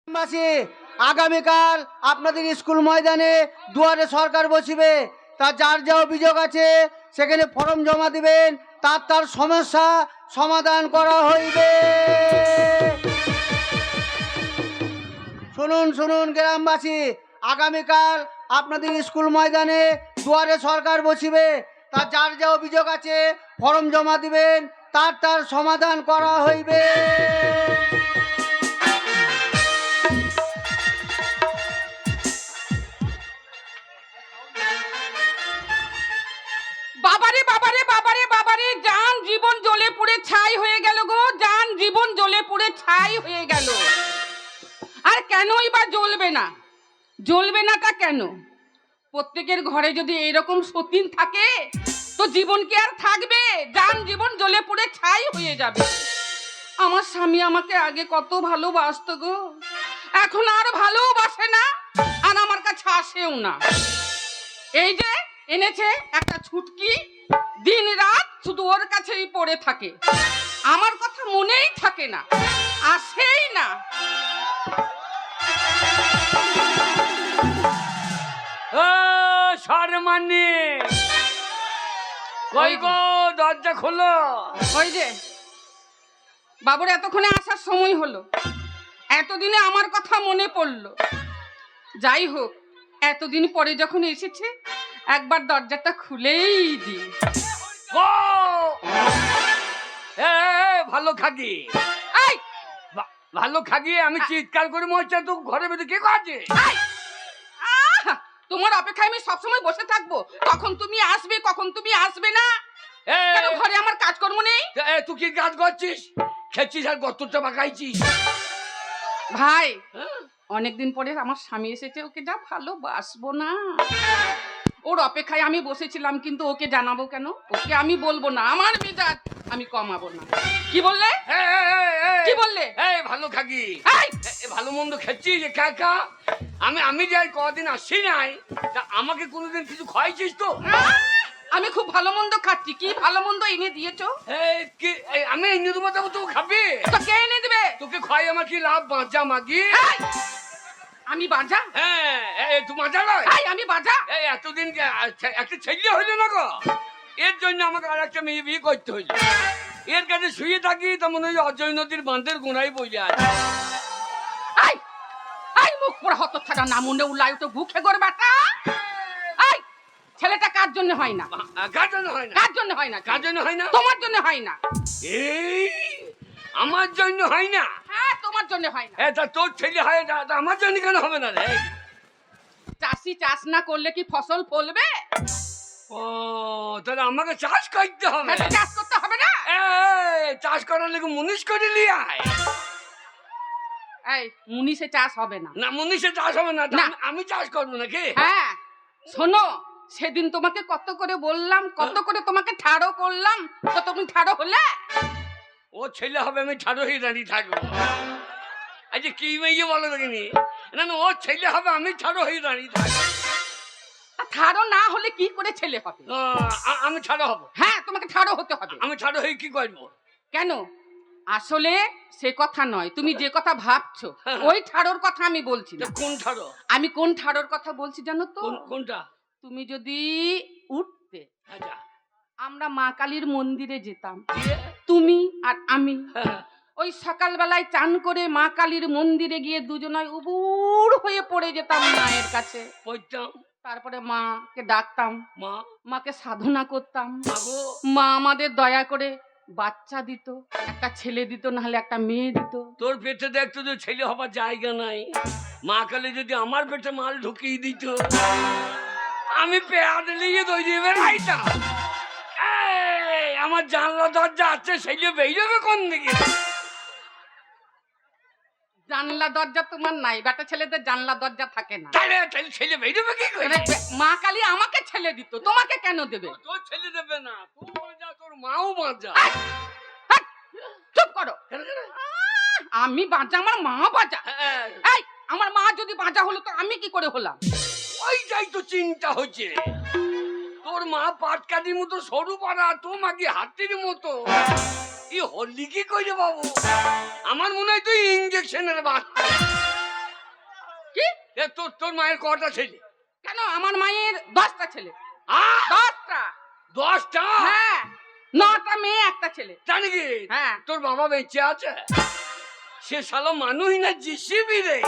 মাসে আগামীকাল আপনাদের স্কুল ময়দানে দুয়ারে সরকার বসিবে। তা যার যা অভিযোগ আছে সেখানে ফর্ম জমা দিবেন, তার সমস্যা সমাধান করা হইবে। শুনুন শুনুন গ্রামবাসী, আগামীকাল আপনাদের স্কুল ময়দানে দুয়ারে সরকার বসিবে। তা যার যা অভিযোগ আছে ফর্ম জমা দিবেন, তার সমাধান করা হইবে। বাবারে বাবারে বাবারে বাবারে, জান জীবন জ্বলে পুড়ে ছাই হয়ে গেল গো, জান জীবন জ্বলে পুড়ে ছাই হয়ে গেল। আর কেনই বা জ্বলবে না? জ্বলবে নাটা কেন? প্রত্যেকের ঘরে যদি এরকম সতীন থাকে তো জীবন কি আর থাকবে? জান জীবন জ্বলে পুড়ে ছাই হয়ে যাবে। আমার স্বামী আমাকে আগে কত ভালোবাসতো গো, এখন আর ভালোবাসে না, আর আমার কাছে আসেও না। এই যে এনেছে একটা ছুটকি, দিন রাত শুধু ওর কাছেই পড়ে থাকে, আমার কথা মনেই থাকে না, আসেই না। সরমানি কই গো, দরজা খোলো। ওই যে বাবুর এতক্ষণে আসার সময় হলো, এতদিনে আমার কথা মনে পড়লো। যাই হোক, এতদিন পরে যখন এসেছে একবার দরজাটা খুলেই দি। ও ভালো খাগি, এই ভালো খাগি, আমি চিৎকার করে মরছি, তো ঘরের ভিতরে কে আছে? তোমার অপেক্ষায় আমি সবসময় বসে থাকবো, কখন তুমি আসবে কখন তুমি আসবে না? কেন ঘরে আমার কাজকর্ম নেই? তুই কি কাজ করছিস? খেয়েছিস আর গতরটা পাকাইছিস? ভাই, অনেকদিন পরে আমার স্বামী এসেছে, ওকে যা ভালোবাসবো না, ওর অপেক্ষায় আমি বসেছিলাম, কিন্তু ওকে জানাবো কেন? ওকে আমি বলবো না, আমার মেজাজ আমি কমাবো না। কি বললে? কি বললে? ভালো খাগি, ভালো মন্দ খেয়েছিস কাকা? আমি যাই কদিন আসি নাই, তা আমাকে কোনোদিন কিছু খাইছিস তো? আমি খুব ভালো মন্দ খাচ্ছি। কি ভালো মন্দ এনে দিয়েছো? আমি এনে দেবো, তবে তুই খাবি? তো কে এনে দেবে? তোকে খাই আমার কি লাভ? বাঁচা মাগি। আমি বাজা? তুই বাঁচা নয়, আমি বাজা? এতদিন একটা ছেলে হইলো না গো, এর জন্য আমাকে আর একটা মেয়ে বিয়ে করতে হইলো। এর কাছে শুয়ে থাকি তো মনে হয় অজয় নদীর বাঁধের গোড়ায় বইলে আছে। মুখ পড়া হত ছাড়া না মনে উল্লাই তো ভুখে গড় বেটা। ছেলেটা কার জন্য হয় না? কার জন্য হয় না? কার জন্য হয় না? কার জন্য হয় না? তোমার জন্য হয় না। আমার জন্য হয় না? হ্যাঁ, তোমার জন্য হয় না। তা তোর ছেলে হয় না, আমার জন্য কেন হবে না রে? চাষি চাষ না করলে কি ফসল ফলবে? ও, তাহলে আমাকে চাষ করতে হবে। চাষ করতে হবে না? চাষ করার লেগে মুনিশ করে লিয়ে আয়। মুনিশে চাষ হবে না। না, মুনিশে চাষ হবে না, আমি চাষ করবো নাকি? হ্যাঁ, শোনো, সেদিন তোমাকে কত করে বললাম, কত করে তোমাকে ঠাড়ো করলাম, তো তুমি ঠাড়ো হলে? ও ছেলে হবে, আমি ঠাড়ো হয়ে দাঁড়িয়ে থাকবো। আচ্ছা কি মেয়ে বলো দেখিনি? না না, ও ছেলে হবে, আমি ঠাড়ো হয়ে দাঁড়িয়ে থাকবো। ঠাড়ো না হলে কি করে ছেলে হবে? আমি ঠাড়ো হবো। হ্যাঁ, তোমাকে ঠাড়ো হতে হবে। আমি ঠাড়ো হয়ে কি করবো? কেন? আসলে সে কথা নয়, তুমি যে কথা ভাবছো ওই ঠাড়োর কথা আমি বলছি না। কোন ঠাড়ো? আমি কোন ঠাড়োর কথা বলছি জানো তো? কোনটা? তুমি যদি উঠতে, আচ্ছা, আমরা মা কালীর মন্দিরে যেতাম, তুমি আর আমি, ওই সকালবেলায় চান করে মা কালীর মন্দিরে গিয়ে দুজনায় উবুড় হয়ে পড়ে যেতাম মায়ের কাছে, তারপরে মাকে ডাকতাম, মাকে সাধনা করতাম, মা আমাদের দয়া করে বাচ্চা দিত, একটা ছেলে দিত, নাহলে একটা মেয়ে দিত। তোর পেটে দেখতো যে ছেলে হবার জায়গা নাই, মা কালী যদি আমার পেটে মাল ঢুকিয়ে দিত, আমি পেয়াদ নিয়ে দৌড়িয়ে বেড়াইতাম। আমার জানলা দরজা আছে, ছেলে বেরোবে কোন দিকে? জানলা দরজা তোমার নাই, বেটা ছেলেদের জানলা দরজা থাকে না। তাহলে ছেলে বেরোবে কি করে? মা কালী আমাকে ছেলে দিত, তোমাকে কেন দেবে? তোর ছেলে দেবে না, তুই মজা, তোর মাও মজা। চুপ করো। আমি বাজা, আমার মা বাজা। আমার মা যদি বাজা হলো তো আমি কি করে হলাম? ওই যাই তো চিন্তা হচ্ছে, তোর মা পাটকাঠির মতো সরু পাড়া, তো মাকে হাতির মতো, হলি কি করে বাবু? আমার মনে হয় তুই ইঞ্জেকশনের বাচ্চা। এ তোর তোর মায়ের কটা ছেলে? কেন আমার মায়ের 10টা ছেলে। আহ! 10টা। 10টা? হ্যাঁ, 9টা মেয়ে, একটা ছেলে। জানি কি হ্যাঁ। তোর বাবা বেঁচে আছে? সে শালো মানুষ না জিসিবি রে,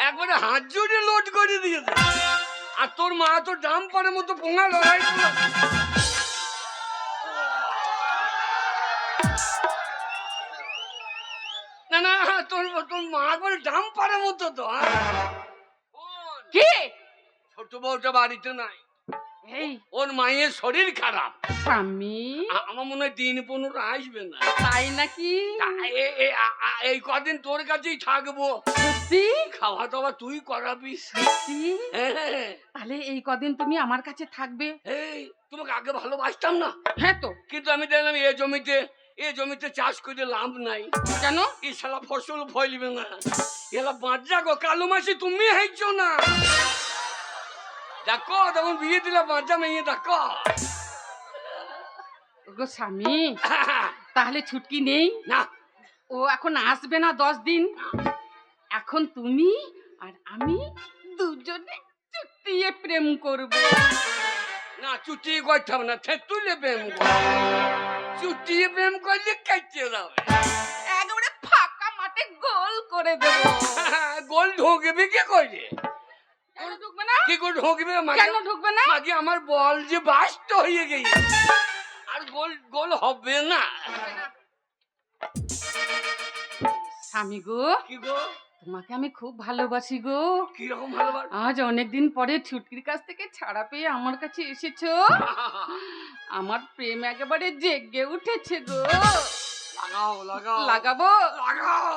একবারে হাত জুড়ে লোড করে দিয়েছে। আর তোর মা তো ডাম্পারের মতো পোঙা লড়াই করে। না না, তোর তোর মা করে ডাম্পারের মতো তো। শোন, কি? ছোট বউটা বাড়িতে নাই, এই ওর মায়ের শরীর খারাপ। স্বামী, আমার মনে হয় 3-15 আসবে না। তাই নাকি? এই কদিন তোর কাছেই থাকবো, সত্যি? খাওয়া দাওয়া তুই করাবিস। সত্যি? হ্যাঁ, তাহলে এই কদিন তুমি আমার কাছে থাকবে? এই তোমাকে আগে ভালোবাসতাম না, হ্যাঁ তো। কিন্তু আমি দেখলাম এই জমিতে চাষ করে লাভ নাই। কেন? এই শালা ফসল ফলবে না। এলা বাঁচা গো, কালো মাসি তুমি হাইছো না। দেখো তখন বিয়ে দিলে বাঁচা মেয়ে দেখো। গো স্বামী, তাহলে ছুটকি নেই? না ও এখন আসবে না 10 দিন। এখন তুমি আর আমি দুজনে চুটিয়ে প্রেম করব। না, চুটি করতে হবে না, তুলে প্রেম কর। চুটিয়ে প্রেম করলে কাটিয়ে যাবে। একেবারে ফাঁকা মাঠে গোল করে দেব। গোল ঢোকবে কি করে? কেন ঢুকবে না? কি করে ঢোকবে? কেন ঢুকবে না? মাঝে আমার বল যে বাস্ট হয়ে গেছে, আর গোল গোল হবে না। স্বামী গো, কি গো? তোমাকে আমি খুব ভালোবাসি গো। কিরকম ভালোবাসা? আজ অনেকদিন পরে ছুটকির কাছ থেকে ছাড়া পেয়ে আমার কাছে এসেছো। আমার প্রেম একেবারে জেগে উঠেছে গো। লাগাও লাগাও লাগাবো? লাগাও।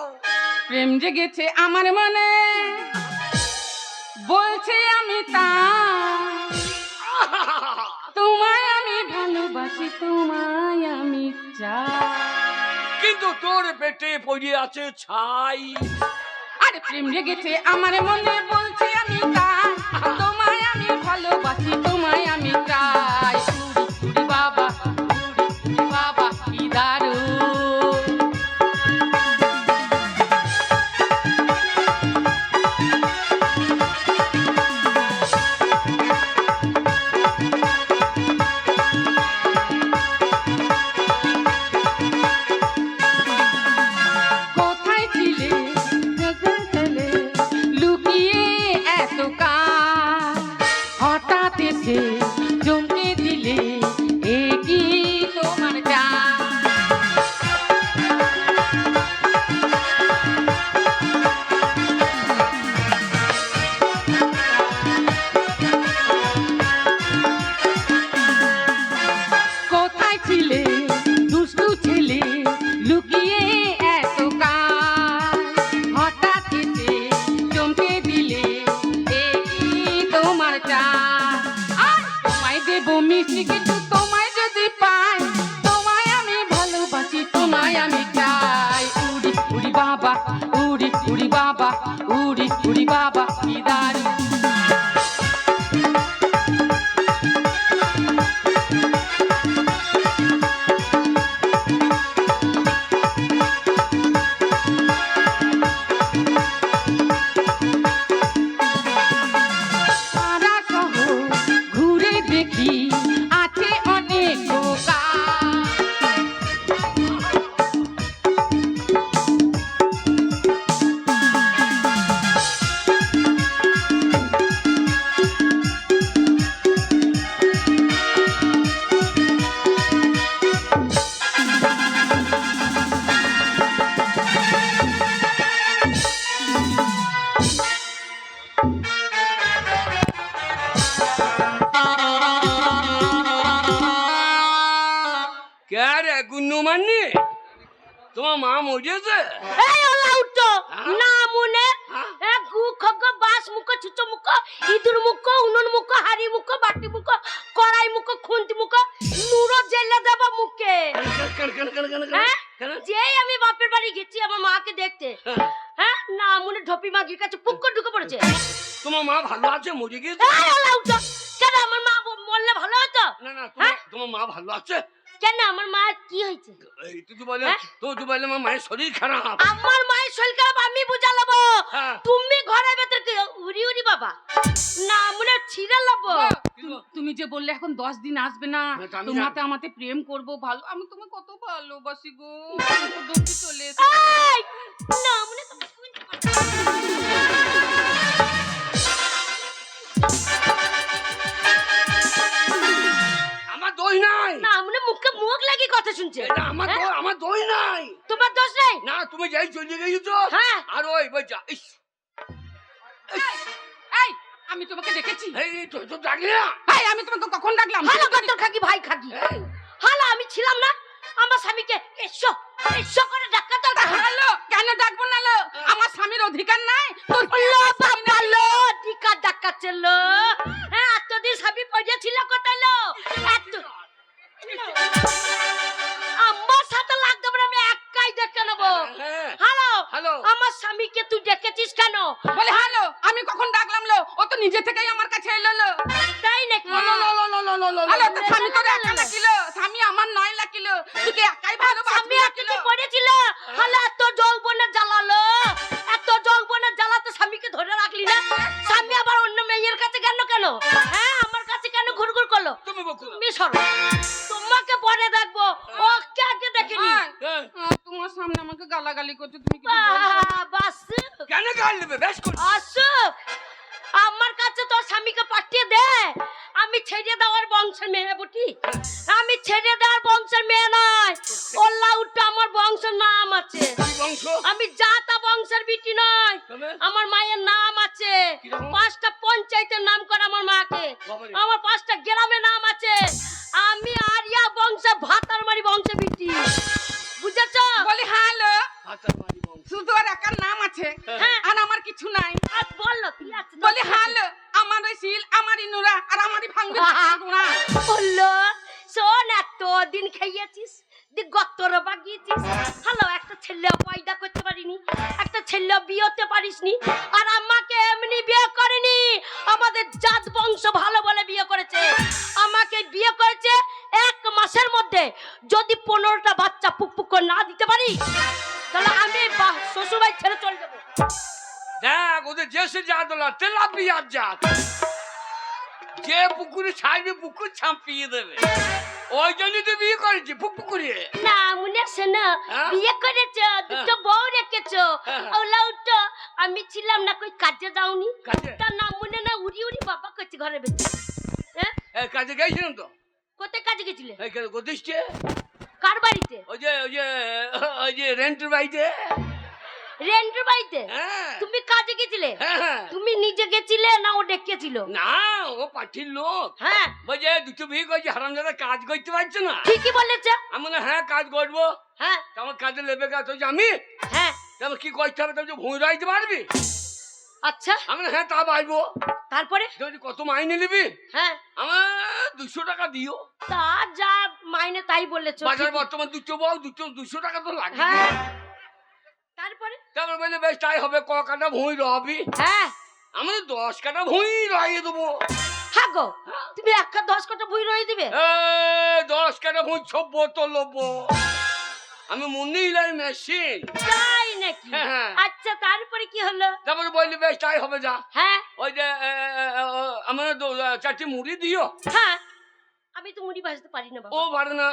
প্রেম জেগেছে আমার মনে, বলছে আমি তা। তোমায় আমি ভালোবাসি, তোমায় আমি চাই। কিন্তু তোর পেটে পড়ে আছে ছাই। আরে প্রেম জেগেছে আমার মনে, বলছে আমি তা। তোমায় আমি ভালোবাসি, তোমায় আমি চাই। উড়ি উড়ি বাবা, উড়ি উড়ি বাবা, কি দারুণ। কোথায় ছিলে, কোথায় ছিলে, লুকিয়ে এত কাল। হঠাৎ এসে চমকে দিলে, এ কি তোমার চাল? কোথায় ছিলে দুষ্টু ছেলে, লুকিয়ে এত কাল। হঠাৎ এসে চমকে দিলে, এ কি তোমার চাল? আর তোমায় দেব মিষ্টি কিছু, তোমায় যদি পাই। তোমায় আমি ভালোবাসি, তোমায় আমি চাই। উড়ি উড়ি বাবা, উড়ি উড়ি বাবা, উড়ি উড়ি বাবা, কি দারুণ। সারা শহর ঘুরে দেখি, আছে অনেক দোকান। কে রে গুন্নু মান্নি? তোমার মা মরেছে? এই ওলা উঠো হ্যাঁ? না মনে হ্যাঁ? এ গু খগ বাস মুখ ছুচো মুখ ইঁদুর মুখ উনুন মুখ হাড়ি মুখ বাটি মুখ কড়াই মুখ খুন্তি মুখ নুরো জেলে দেব মুখে। হ্যাঁ? যেই আমি বাপের বাড়ি গেছি আমার মাকে দেখতে, হ্যাঁ না মনে ঢপি মাগির কাছে পুক করে ঢুকে পড়েছে। তোমার মা ভালো আছে? মরে গিয়েছে? এই ওলা উঠো, কেন আমার মা মরলে ভালো হতো? না না, হ্যাঁ? তোমার মা ভালো আছে? কেন আমার মা কি হয়েছে? এই তুই বলে হ্যাঁ? তুই বলে আমার মায়ের শরীর খারাপ। আমার মায়ের শরীর খারাপ আমি বুঝালাবো। হ্যাঁ। তুমি ঘরের ভেতর কি উড়ি বাবা না মনে ছিড়ে লব তুমি যে বললে এখন 10 দিন আসবে না, হ্যাঁ, তা আমি তোমাতে আমাতে প্রেম করব, ভালো, আমি তোমাকে কত ভালোবাসি গো, দৌড়ে চলে এসে এই না মনে আমার দোষ নাই, না মনে মুখে মুখ লাগি কথা শুনছে এটা আমার দোষ নাই। তোমার দোষ নেই না তুমি যাই চলে গেছো হ্যাঁ আর ওই যা ইস, এই আমি তোমাকে দেখেছি, এই তো ডাকলি না। এই আমি তোমাকে কখন ডাকলাম? হ্যালো গদ্দর খাকি ভাই খাকি হ্যালো আমি ছিলাম না আমার স্বামীকে এসো এসো করে ডাকা দাও হ্যালো, কেন ডাকবো না লো? আমার স্বামীর অধিকার নাই? তোর লো বাবা লো ডিকা ডাকাচ্ছে লো হ্যাঁ এতদিন স্বামী পড়িয়া ছিল কোথায় লো এত আমার সাথে লাগবে না আমি একাই দেখে নেবো হ্যাঁ, হ্যালো হ্যালো। আমার স্বামীকে তুই ডেকেছিস কেন বলে হ্যালো, আমি কখন ডাকলাম লো? ও তো নিজে থেকেই আমার কাছে এলো লো। তাই নাকি হ্যালো, তো স্বামী তোর একা ডাকিলো, স্বামী আমার নয় ডাকিলো, তুই একাই ভালোবাসি স্বামী ডাকিলো। এতদিন পড়েছিল হ্যালো এত যৌবনের জ্বালালো এত যৌবনের জ্বালাতে স্বামীকে ধরে রাখলি না স্বামী আবার অন্য মেয়ের কাছে গেল কেন হ্যাঁ আমার কাছে কেন ঘুরঘুর করলো তুমি বকো তুমি সরো তোমাকে পরে দেখবো ওকে আগে দেখিনি হ্যাঁ, তোমার সামনে আমাকে গালাগালি করছে, তুমি কিছু বলছো? বাস কেন গাল নেবে বেশ করে আসুক আমার কাছে তোর স্বামীকে পাঠিয়ে দে আমি ছেড়ে দেওয়ার বংশের মেয়ে বুটি আমি ছেড়ে দেওয়ার বংশের মেয়ে নয় ওল্লা উঠে আমার বংশের নাম আছে কি বংশ আমি জাতা বংশের বিটি নয় তবে? আমার মায়ের নাম আছে কিরকম? 5টা পঞ্চায়েতের নাম করে আমার মাকে বাবারে। আমার 5টা গ্রামের নাম আছে আমি আরিয়া বংশে ভাতারমারি বংশে বিটি বুঝেছো বলে হ্যালো, হাতার মারি বংশ শুধু আর একার নাম আছে হ্যাঁ। আর আমার কিছু নাই। আর বললো কি আছে বলে হ্যালো, আমার ওই শিল, আমারই নুরা আর আমারই ভাঙবে গুণা। বললো শোন এতদিন খাইয়েছিস গত্তর বাগিয়েছিস হ্যালো একটা ছেলে পয়দা করতে পারিনি একটা ছেলে বিয়ে হতে পারিসনি আর আমাকে এমনি বিয়ে করেনি আমাদের জাত বংশ ভালো বলে বিয়ে করেছে আমাকে বিয়ে করেছে 1 মাসের মধ্যে যদি 15টা বাচ্চা পুক করে না দিতে পারি তাহলে আমি শ্বশুরবাড়ি ছেড়ে চলে যাবো দেখ ওদের দেশে জাত হলো তেলাপিয়ার জাত, যে পুকুরে ছাড়বে পুকুর ছাপিয়ে দেবে, ওই জন্য তো বিয়ে করেছি পুকুরে। না মনে আছে না হ্যাঁ? বিয়ে করেছো দুটো বউ রেখেছো হ্যাঁ। ওলা উঠো আমি ছিলাম না কই কাজে যাওনি কাজে? তার নাম মনে না উড়ি উড়ি বাবা করছে ঘরে বেঁচে হ্যাঁ এই কাজে গেছিলাম তো, কোথায় কাজে গেছিলে এই কাজে গদিষ্ঠে কার বাড়িতে ওই যে রেন্টের বাড়িতে। রেন্টের বাড়িতে হ্যাঁ তুমি কাজে গেছিলে হ্যাঁ তুমি নিজে গেছিলে না ও ডেকেছিল না ও পাঠির লোক হ্যাঁ বলছে দুটো বিয়ে করছি হারামজাদা কাজ করতে পারছে না। ঠিকই বলেছে আমি বললাম হ্যাঁ কাজ করবো, হ্যাঁ তা আমার কাজে লেবে গেছে আমি, হ্যাঁ তারপর কি করতে হবে তুমি ভুঁই রাইতে পারবি? আচ্ছা আমি বললাম, হ্যাঁ তা পারবো। তারপরে যদি কত মাইনে নিবি? হ্যাঁ আমার 200 টাকা দিও। তা যা মাইনে তাই বলেছো বাজার ঠিকই। বর্তমান দুটো বউ 200 টাকা তো লাগে। হ্যাঁ তারপরে তারপর বললে বেশ তাই হবে, ক কাটা ভুঁই রবি? হ্যাঁ আমি 10 কাটা ভুঁই রয়ে দেবো। হ্যাঁ গো তুমি 10 কাটা বই রয়ে দিবে 10 কাটা ভুঁই ছব্বো তো লব্বো, আমি মুন্নি ইলাই মেশিন। তাই নাকি হ্যাঁ। আচ্ছা তারপরে কি হলো তারপরে বললি বেশ তাই হবে যা, হ্যাঁ ওই যে আমার 4টি মুড়ি দিও। হ্যাঁ আমি তো মুড়ি ভাজতে পারি না বাবা ও পারে না,